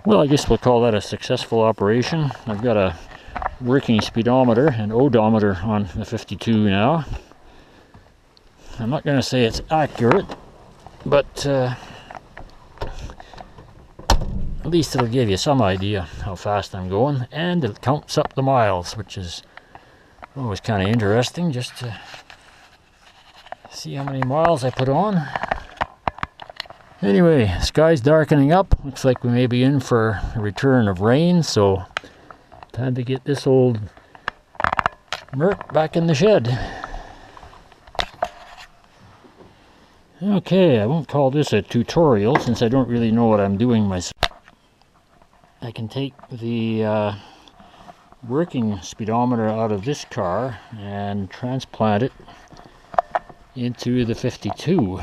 Well, I guess we'll call that a successful operation. I've got a working speedometer and odometer on the 52 now. I'm not going to say it's accurate, but at least it'll give you some idea how fast I'm going, and it counts up the miles, which is always kind of interesting, just to see how many miles I put on. Anyway, sky's darkening up. Looks like we may be in for a return of rain, so time to get this old Merc back in the shed. Okay, I won't call this a tutorial since I don't really know what I'm doing myself. I can take the working speedometer out of this car and transplant it into the 52.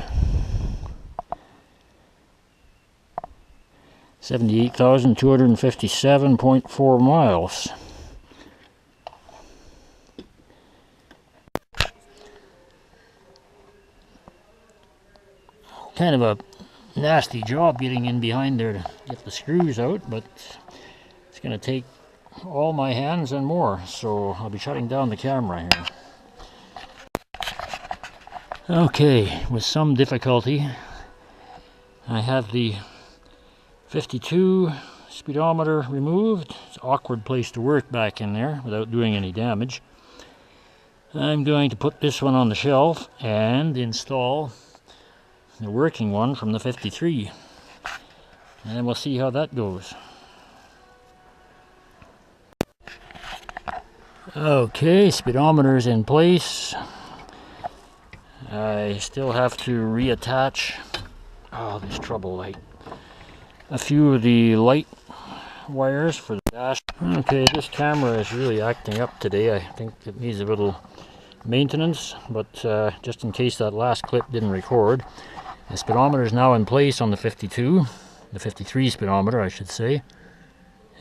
78,257.4 miles. Kind of a nasty job getting in behind there to get the screws out, but it's going to take all my hands and more, so I'll be shutting down the camera here. Okay, with some difficulty I have the 52 speedometer removed. It's an awkward place to work back in there without doing any damage. I'm going to put this one on the shelf and install the working one from the 53, and we'll see how that goes. Okay, speedometer's in place. I still have to reattach, oh, this trouble light, a few of the light wires for the dash. Okay, this camera is really acting up today. I think it needs a little maintenance, but just in case that last clip didn't record, the speedometer is now in place on the 52, the 53 speedometer I should say.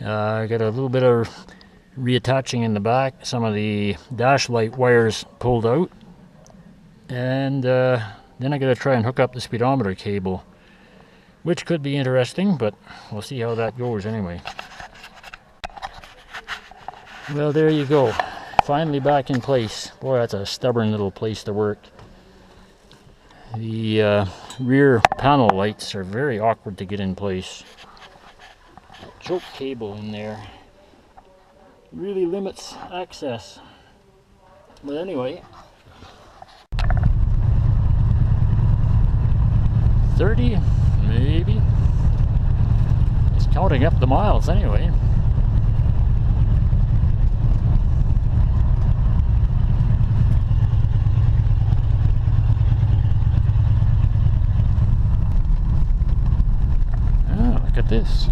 I got a little bit of reattaching in the back, some of the dash light wires pulled out, and then I got to try and hook up the speedometer cable, which could be interesting, but we'll see how that goes anyway. Well, there you go. Finally back in place. Boy, that's a stubborn little place to work. The rear panel lights are very awkward to get in place. Choke cable in there really limits access. But anyway, 30 maybe. It's counting up the miles anyway. Oh, look at this.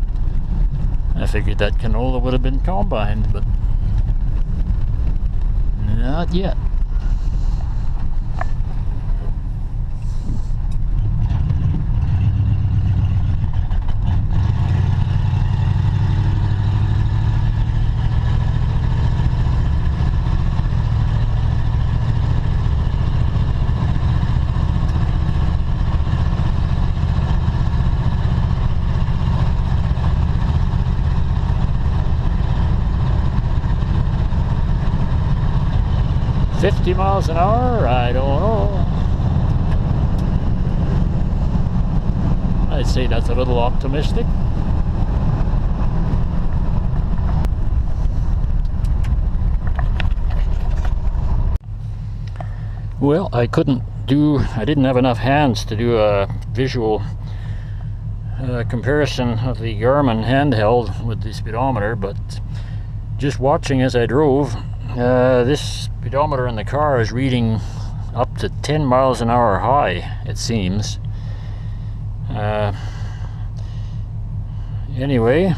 I figured that canola would have been combined, but not yet. $50 miles an hour? I don't know. I'd say that's a little optimistic. Well, I didn't have enough hands to do a visual comparison of the Garmin handheld with the speedometer, but just watching as I drove, this speedometer in the car is reading up to 10 miles an hour high, it seems. Anyway,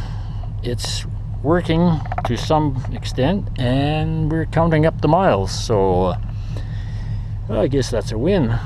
it's working to some extent, and we're counting up the miles, so I guess that's a win.